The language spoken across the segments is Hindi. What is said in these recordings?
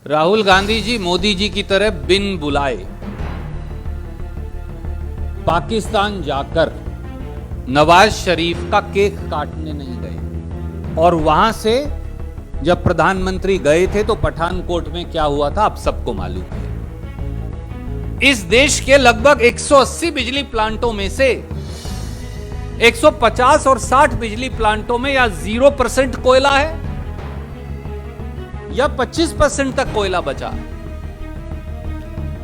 राहुल गांधी जी मोदी जी की तरह बिन बुलाए पाकिस्तान जाकर नवाज शरीफ का केक काटने नहीं गए और वहां से जब प्रधानमंत्री गए थे तो पठानकोट में क्या हुआ था आप सबको मालूम है। इस देश के लगभग 180 बिजली प्लांटों में से 150 और 60 बिजली प्लांटों में या 0% कोयला है या 25% तक कोयला बचा।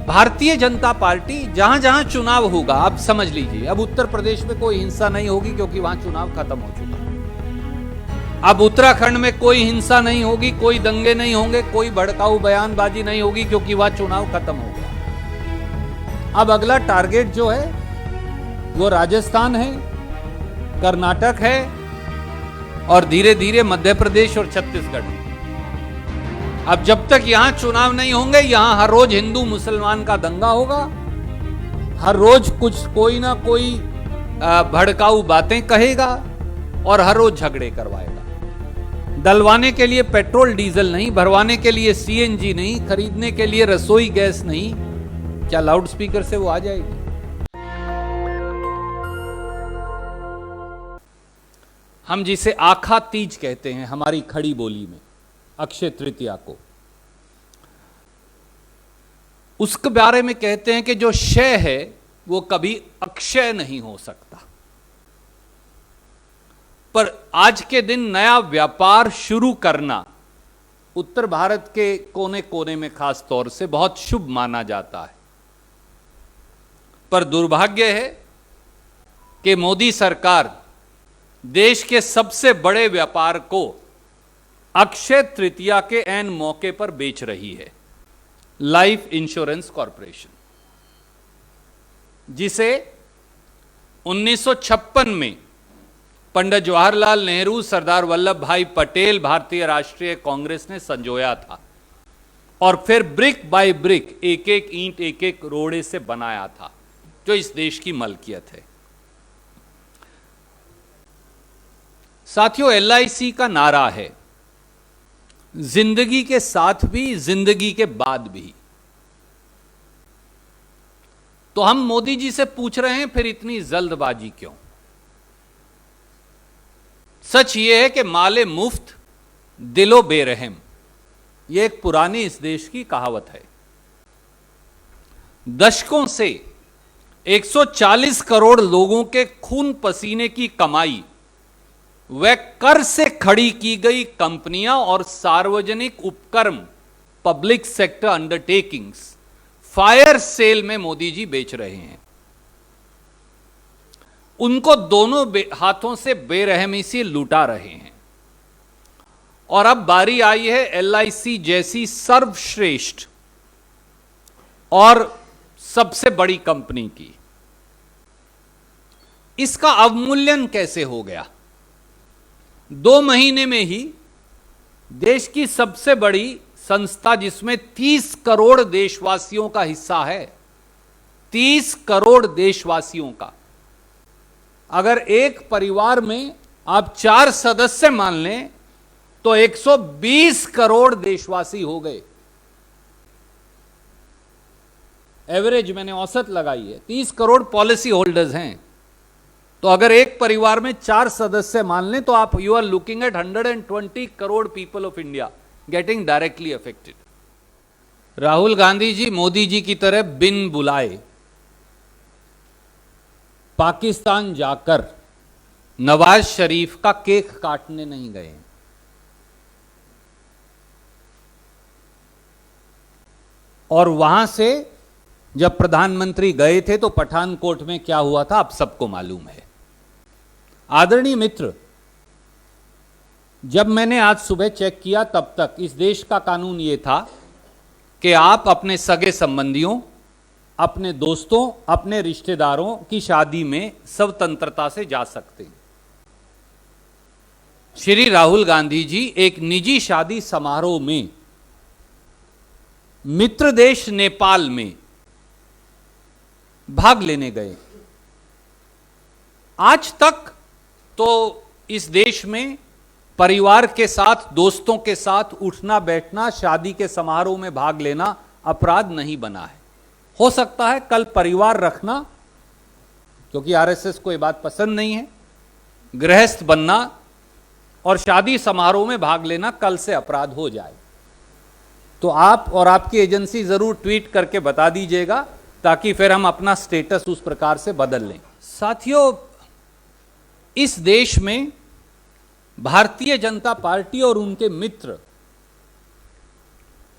भारतीय जनता पार्टी जहां जहां चुनाव होगा, आप समझ लीजिए, अब उत्तर प्रदेश में कोई हिंसा नहीं होगी क्योंकि वहां चुनाव खत्म हो चुका। अब उत्तराखंड में कोई हिंसा नहीं होगी, कोई दंगे नहीं होंगे, कोई भड़काऊ बयानबाजी नहीं होगी क्योंकि वहां चुनाव खत्म हो गया। अब अगला टारगेट जो है वो राजस्थान है, कर्नाटक है और धीरे धीरे मध्य प्रदेश और छत्तीसगढ़ है। अब जब तक यहां चुनाव नहीं होंगे, यहां हर रोज हिंदू मुसलमान का दंगा होगा, हर रोज कोई ना कोई भड़काऊ बातें कहेगा और हर रोज झगड़े करवाएगा। डलवाने के लिए पेट्रोल डीजल नहीं, भरवाने के लिए सीएनजी नहीं, खरीदने के लिए रसोई गैस नहीं, क्या लाउड स्पीकर से वो आ जाएगी? हम जिसे आखा तीज कहते हैं हमारी खड़ी बोली में, अक्षय तृतीया को, उसके बारे में कहते हैं कि जो क्षय है वो कभी अक्षय नहीं हो सकता। पर आज के दिन नया व्यापार शुरू करना उत्तर भारत के कोने कोने में खास तौर से बहुत शुभ माना जाता है। पर दुर्भाग्य है कि मोदी सरकार देश के सबसे बड़े व्यापार को अक्षय तृतीया के ऐन मौके पर बेच रही है। लाइफ इंश्योरेंस कॉरपोरेशन, जिसे 1956 में पंडित जवाहरलाल नेहरू, सरदार वल्लभ भाई पटेल, भारतीय राष्ट्रीय कांग्रेस ने संजोया था और फिर ब्रिक बाय ब्रिक, एक एक ईंट, एक एक रोड़े से बनाया था, जो इस देश की मलकियत है। साथियों, एलआईसी का नारा है जिंदगी के साथ भी, जिंदगी के बाद भी। तो हम मोदी जी से पूछ रहे हैं, फिर इतनी जल्दबाजी क्यों? सच यह है कि माले मुफ्त दिलो बेरहम, यह एक पुरानी इस देश की कहावत है। दशकों से 140 करोड़ लोगों के खून पसीने की कमाई, वह कर से खड़ी की गई कंपनियां और सार्वजनिक उपक्रम, public sector undertakings, fire cell में मोदी जी बेच रहे हैं। उनको दोनों हाथों से बेरहमी से लूटा रहे हैं। और अब बारी आई है एलआईसी जैसी सर्वश्रेष्ठ और सबसे बड़ी कंपनी की। इसका अवमूल्यन कैसे हो गया? 2 महीने में ही देश की सबसे बड़ी संस्था, जिसमें 30 करोड़ देशवासियों का हिस्सा है, 30 करोड़ देशवासियों का, अगर एक परिवार में आप 4 सदस्य मान लें तो 120 करोड़ देशवासी हो गए। एवरेज मैंने औसत लगाई है, 30 करोड़ पॉलिसी होल्डर्स हैं, तो अगर एक परिवार में 4 सदस्य मान लें तो आप you are looking at 120 crore people of India getting directly affected. Rahul Gandhi ji Modi ji की तरह बिन बुलाए पाकिस्तान जाकर नवाज शरीफ का केक काटने नहीं गए। और वहां से जब प्रधानमंत्री गए थे तो पठानकोट में क्या हुआ था आप सबको मालूम है। आदरणीय मित्र, जब मैंने आज सुबह चेक किया तब तक इस देश का कानून यह था कि आप अपने सगे संबंधियों, अपने दोस्तों, अपने रिश्तेदारों की शादी में स्वतंत्रता से जा सकते हैं। श्री राहुल गांधी जी एक निजी शादी समारोह में मित्र देश नेपाल में भाग लेने गए। आज तक तो इस देश में परिवार के साथ, दोस्तों के साथ उठना बैठना, शादी के समारोह में भाग लेना अपराध नहीं बना है। हो सकता है कल परिवार रखना, क्योंकि आरएसएस को यह बात पसंद नहीं है, गृहस्थ बनना और शादी समारोह में भाग लेना कल से अपराध हो जाए। तो आप और आपकी एजेंसी जरूर ट्वीट करके बता दीजिएगा, ताकि फिर हम अपना स्टेटस उस प्रकार से बदल लें। साथियों, इस देश में भारतीय जनता पार्टी और उनके मित्र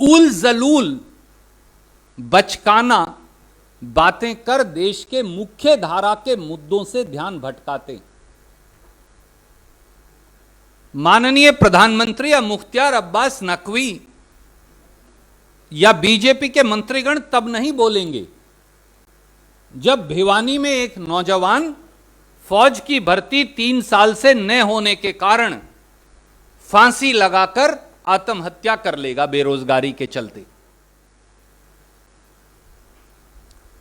उल जलूल बचकाना बातें कर देश के मुख्य धारा के मुद्दों से ध्यान भटकाते। माननीय प्रधानमंत्री या मुख्तार अब्बास नकवी या बीजेपी के मंत्रीगण तब नहीं बोलेंगे जब भिवानी में एक नौजवान फौज की भर्ती 3 साल से न होने के कारण फांसी लगाकर आत्महत्या कर लेगा बेरोजगारी के चलते।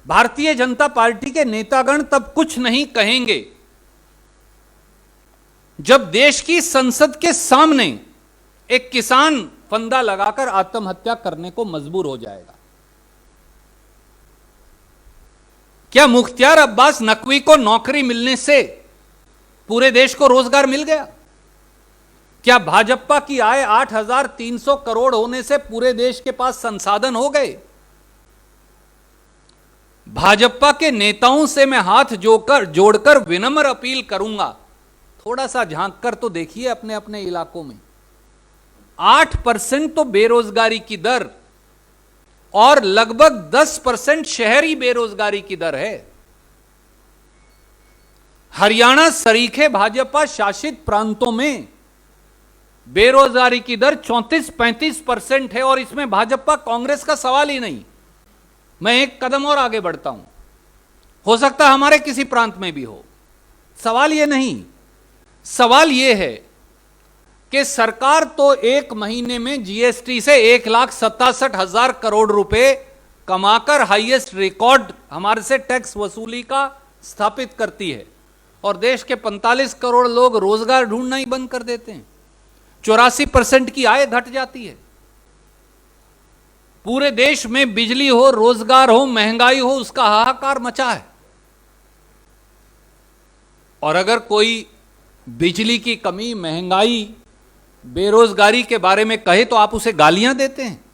भारतीय जनता पार्टी के नेतागण तब कुछ नहीं कहेंगे जब देश की संसद के सामने एक किसान फंदा लगाकर आत्महत्या करने को मजबूर हो जाएगा। क्या मुख्तार अब्बास नकवी को नौकरी मिलने से पूरे देश को रोजगार मिल गया? क्या भाजपा की आय 8,300 करोड़ होने से पूरे देश के पास संसाधन हो गए? भाजपा के नेताओं से मैं हाथ जोड़कर विनम्र अपील करूंगा, थोड़ा सा झांक कर तो देखिए अपने अपने इलाकों में। 8% तो बेरोजगारी की दर और लगभग 10% शहरी बेरोजगारी की दर है। हरियाणा सरीखे भाजपा शासित प्रांतों में बेरोजगारी की दर 34-35% है, और इसमें भाजपा कांग्रेस का सवाल ही नहीं। मैं एक कदम और आगे बढ़ता हूं, हो सकता है हमारे किसी प्रांत में भी हो। सवाल यह नहीं, सवाल यह है कि सरकार तो एक महीने में जीएसटी से 1,67,000 करोड़ रुपए कमाकर हाईएस्ट रिकॉर्ड हमारे से टैक्स वसूली का स्थापित करती है, और देश के 45 करोड़ लोग रोजगार ढूंढना ही बंद कर देते हैं। 84% की आय घट जाती है। पूरे देश में बिजली हो, रोजगार हो, महंगाई हो, उसका हाहाकार मचा है। और अगर कोई बिजली की कमी, महंगाई, बेरोजगारी के बारे में कहे तो आप उसे गालियां देते हैं।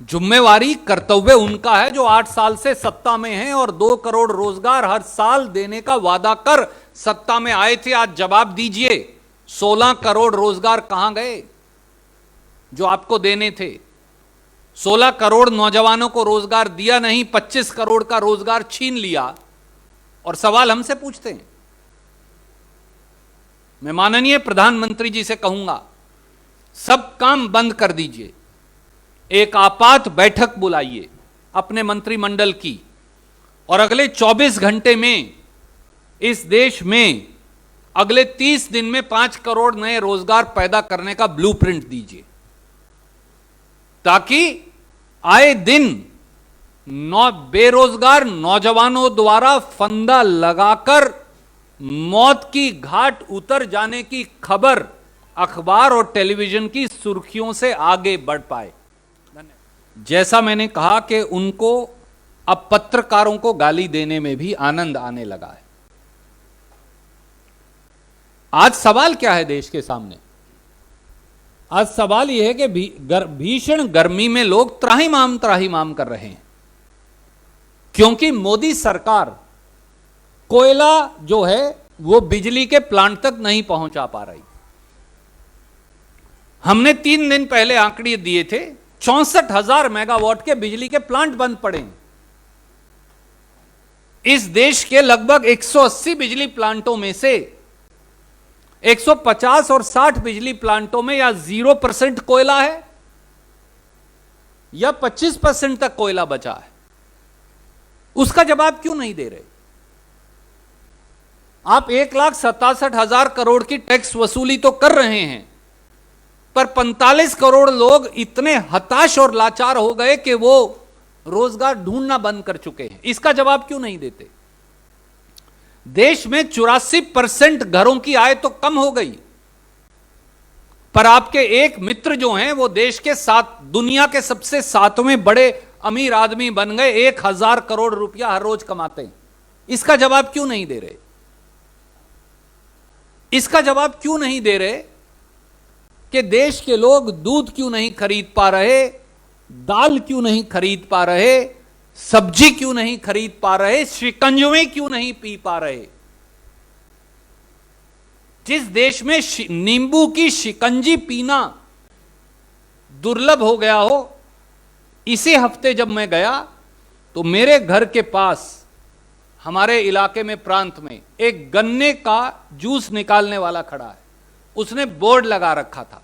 जिम्मेवारी, कर्तव्य उनका है जो 8 साल से सत्ता में हैं और 2 करोड़ रोजगार हर साल देने का वादा कर सत्ता में आए थे। आज जवाब दीजिए, 16 करोड़ रोजगार कहां गए जो आपको देने थे? 16 करोड़ नौजवानों को रोजगार दिया नहीं, 25 करोड़ का रोजगार छीन लिया। और सवाल हमसे पूछते हैं। मैं माननीय प्रधानमंत्री जी से कहूंगा, सब काम बंद कर दीजिए, एक आपात बैठक बुलाइए अपने मंत्रिमंडल की, और अगले 24 घंटे में इस देश में अगले 30 दिन में 5 करोड़ नए रोजगार पैदा करने का ब्लूप्रिंट दीजिए, ताकि आए दिन बेरोजगार नौजवानों द्वारा फंदा लगाकर मौत की घाट उतर जाने की खबर अखबार और टेलीविजन की सुर्खियों से आगे बढ़ पाए। जैसा मैंने कहा कि उनको अब पत्रकारों को गाली देने में भी आनंद आने लगा है। आज सवाल क्या है देश के सामने? आज सवाल यह है कि भीषण गर्मी में लोग त्राहिमाम कर रहे हैं, क्योंकि मोदी सरकार कोयला जो है वो बिजली के प्लांट तक नहीं पहुंचा पा रही। हमने 3 दिन पहले आंकड़े दिए थे, 64,000 मेगावाट के बिजली के प्लांट बंद पड़े। इस देश के लगभग 180 बिजली प्लांटों में से 150 और 60 बिजली प्लांटों में या 0% कोयला है या 25% तक कोयला बचा है। उसका जवाब क्यों नहीं दे रहे? आप 1,67,000 करोड़ की टैक्स वसूली तो कर रहे हैं, पर 45 करोड़ लोग इतने हताश और लाचार हो गए कि वो रोजगार ढूंढना बंद कर चुके हैं। इसका जवाब क्यों नहीं देते? देश में 84% घरों की आय तो कम हो गई, पर आपके एक मित्र जो हैं वो देश के दुनिया के सबसे 7वें बड़े अमीर आदमी बन गए, 1000 करोड़ रुपया हर रोज कमाते हैं। इसका जवाब क्यों नहीं दे रहे? इसका जवाब क्यों नहीं दे रहे कि देश के लोग दूध क्यों नहीं खरीद पा रहे, दाल क्यों नहीं खरीद पा रहे, सब्जी क्यों नहीं खरीद पा रहे, शिकंजवे क्यों नहीं पी पा रहे? जिस देश में नींबू की शिकंजी पीना दुर्लभ हो गया हो, इसी हफ्ते जब मैं गया तो मेरे घर के पास हमारे इलाके में, प्रांत में, एक गन्ने का जूस निकालने वाला खड़ा है। उसने बोर्ड लगा रखा था,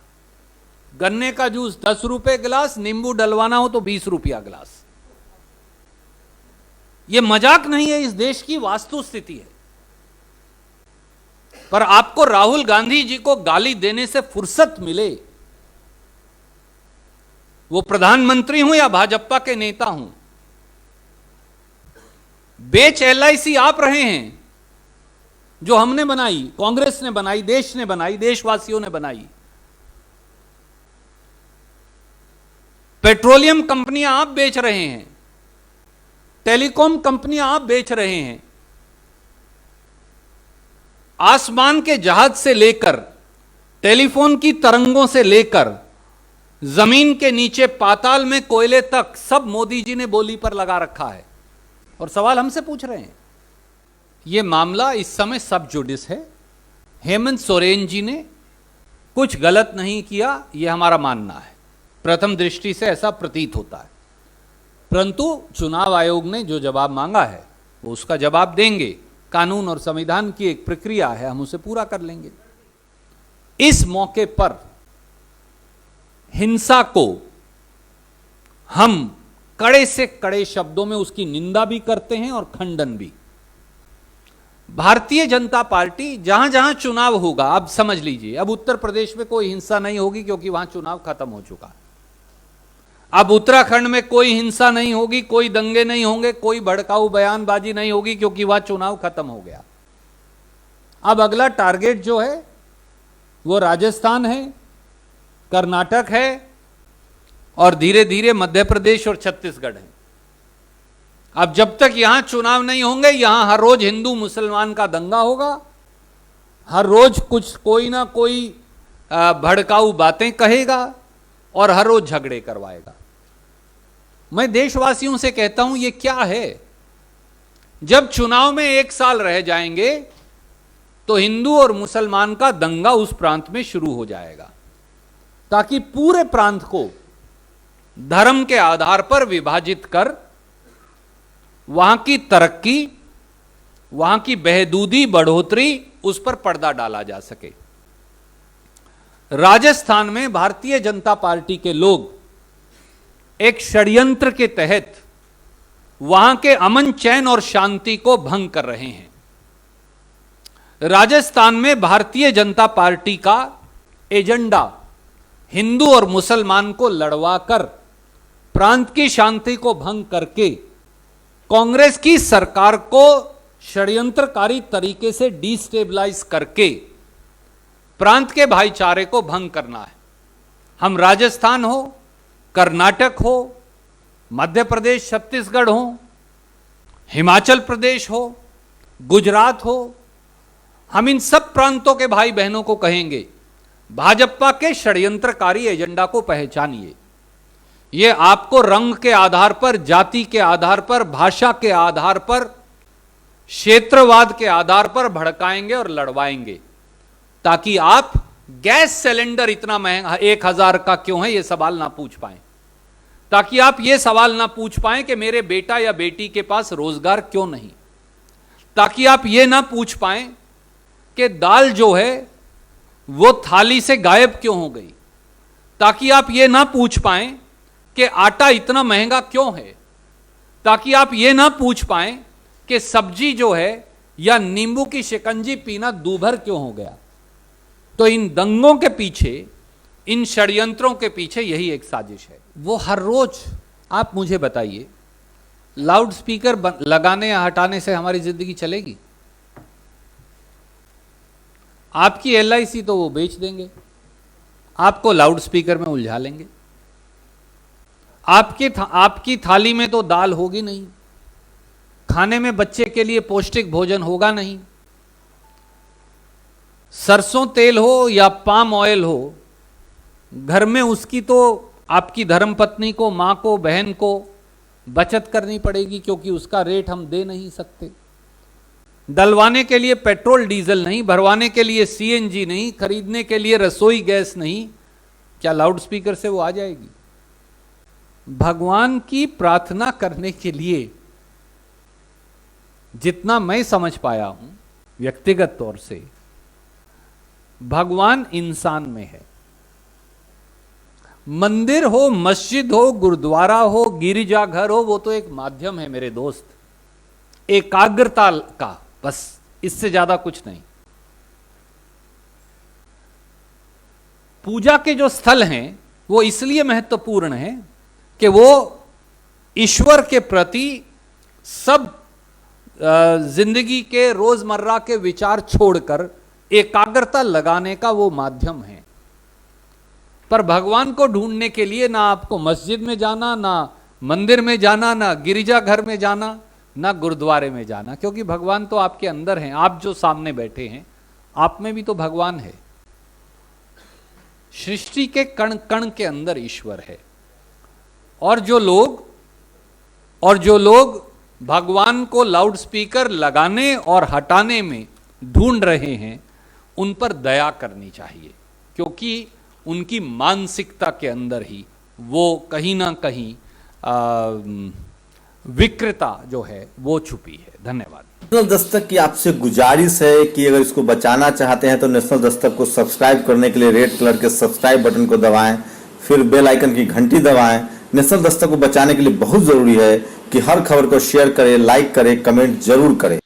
गन्ने का जूस 10 रुपए गिलास, नींबू डलवाना हो तो 20 रुपया गिलास। यह मजाक नहीं है, इस देश की वास्तु स्थिति है। पर आपको राहुल गांधी जी को गाली देने से फुर्सत मिले, वो प्रधानमंत्री हूं या भाजपा के नेता हूं, बेच LIC आप रहे हैं, जो हमने बनाई, कांग्रेस ने बनाई, देश ने बनाई, देशवासियों ने बनाई। पेट्रोलियम कंपनियां आप बेच रहे हैं, टेलीकॉम कंपनियां आप बेच रहे हैं, आसमान के जहाज से लेकर, टेलीफोन की तरंगों से लेकर, जमीन के नीचे पाताल में कोयले तक सब मोदी जी ने बोली पर लगा रखा है। और सवाल हमसे पूछ रहे हैं। यह मामला इस समय सब जुडिस है। हेमंत सोरेन जी ने कुछ गलत नहीं किया, यह हमारा मानना है। प्रथम दृष्टि से ऐसा प्रतीत होता है, परंतु चुनाव आयोग ने जो जवाब मांगा है वो उसका जवाब देंगे। कानून और संविधान की एक प्रक्रिया है, हम उसे पूरा कर लेंगे। इस मौके पर हिंसा को हम कड़े से कड़े शब्दों में उसकी निंदा भी करते हैं और खंडन भी। भारतीय जनता पार्टी जहां जहां चुनाव होगा, अब समझ लीजिए, अब उत्तर प्रदेश में कोई हिंसा नहीं होगी क्योंकि वहां चुनाव खत्म हो चुका। अब उत्तराखंड में कोई हिंसा नहीं होगी, कोई दंगे नहीं होंगे, कोई भड़काऊ बयानबाजी नहीं होगी क्योंकि वहां चुनाव खत्म हो गया। अब अगला टारगेट जो है वो राजस्थान है, कर्नाटक है और धीरे धीरे मध्य प्रदेश और छत्तीसगढ़ है। अब जब तक यहां चुनाव नहीं होंगे, यहां हर रोज हिंदू मुसलमान का दंगा होगा, हर रोज कुछ कोई ना कोई भड़काऊ बातें कहेगा और हर रोज झगड़े करवाएगा। मैं देशवासियों से कहता हूं, ये क्या है? जब चुनाव में 1 साल रह जाएंगे तो हिंदू और मुसलमान का दंगा उस प्रांत में शुरू हो जाएगा, ताकि पूरे प्रांत को धर्म के आधार पर विभाजित कर वहां की तरक्की, वहां की बहदूदी, बढ़ोतरी, उस पर पर्दा डाला जा सके। राजस्थान में भारतीय जनता पार्टी के लोग एक षड्यंत्र के तहत वहां के अमन, चैन और शांति को भंग कर रहे हैं। राजस्थान में भारतीय जनता पार्टी का एजेंडा हिंदू और मुसलमान को लड़वाकर प्रांत की शांति को भंग करके कांग्रेस की सरकार को षड्यंत्रकारी तरीके से डिस्टेबलाइज करके प्रांत के भाईचारे को भंग करना है। हम राजस्थान हो, कर्नाटक हो, मध्य प्रदेश, छत्तीसगढ़ हो, हिमाचल प्रदेश हो, गुजरात हो, हम इन सब प्रांतों के भाई बहनों को कहेंगे, भाजपा के षड्यंत्रकारी एजेंडा को पहचानिए। ये आपको रंग के आधार पर, जाति के आधार पर, भाषा के आधार पर, क्षेत्रवाद के आधार पर भड़काएंगे और लड़वाएंगे, ताकि आप गैस सिलेंडर इतना महंगा 1000 का क्यों है, यह सवाल ना पूछ पाएं। ताकि आप यह सवाल ना पूछ पाएं कि मेरे बेटा या बेटी के पास रोजगार क्यों नहीं। ताकि आप यह ना पूछ पाएं कि दाल जो है वो थाली से गायब क्यों हो गई। ताकि आप यह ना पूछ पाएं कि आटा इतना महंगा क्यों है। ताकि आप यह ना पूछ पाएं कि सब्जी जो है या नींबू की शिकंजी पीना दूभर क्यों हो गया। तो इन दंगों के पीछे, इन षड्यंत्रों के पीछे यही एक साजिश है। वो हर रोज, आप मुझे बताइए, लाउड स्पीकर लगाने या हटाने से हमारी जिंदगी चलेगी? आपकी LIC तो वो बेच देंगे, आपको लाउड स्पीकर में उलझा लेंगे। आपकी थाली में तो दाल होगी नहीं, खाने में बच्चे के लिए पौष्टिक भोजन होगा नहीं। सरसों तेल हो या पाम ऑयल हो, घर में उसकी तो आपकी धर्मपत्नी को, मां को, बहन को बचत करनी पड़ेगी, क्योंकि उसका रेट हम दे नहीं सकते। डलवाने के लिए पेट्रोल डीजल नहीं, भरवाने के लिए CNG नहीं, खरीदने के लिए रसोई गैस नहीं, क्या लाउड स्पीकर से वो आ जाएगी? भगवान की प्रार्थना करने के लिए जितना मैं समझ पाया हूं व्यक्तिगत तौर से, भगवान इंसान में है। मंदिर हो, मस्जिद हो, गुरुद्वारा हो, गिरिजाघर हो, वो तो एक माध्यम है मेरे दोस्त, एकाग्रता का, बस इससे ज्यादा कुछ नहीं। पूजा के जो स्थल हैं वो इसलिए महत्वपूर्ण है कि वो ईश्वर के प्रति सब जिंदगी के रोजमर्रा के विचार छोड़कर एकाग्रता लगाने का वो माध्यम है। पर भगवान को ढूंढने के लिए ना आपको मस्जिद में जाना, ना मंदिर में जाना, ना गिरिजाघर में जाना, ना गुरुद्वारे में जाना, क्योंकि भगवान तो आपके अंदर हैं। आप जो सामने बैठे हैं, आप में भी तो भगवान है। सृष्टि के कण कण के अंदर ईश्वर है। और जो लोग भगवान को लाउड स्पीकर लगाने और हटाने में ढूंढ रहे हैं, उन पर दया करनी चाहिए, क्योंकि उनकी मानसिकता के अंदर ही वो कहीं ना कहीं विकृता जो है वो छुपी है। धन्यवाद। नेशनल दस्तक की आपसे गुजारिश है कि अगर इसको बचाना चाहते हैं तो नेशनल दस्तक को सब्सक्राइब करने के लिए रेड कलर के सब्सक्राइब बटन को दबाएं, फिर बेल आइकन की घंटी दबाएं। नेशनल दस्तक को बचाने के लिए बहुत जरूरी है कि हर खबर को शेयर करें, लाइक करें, कमेंट जरूर करें।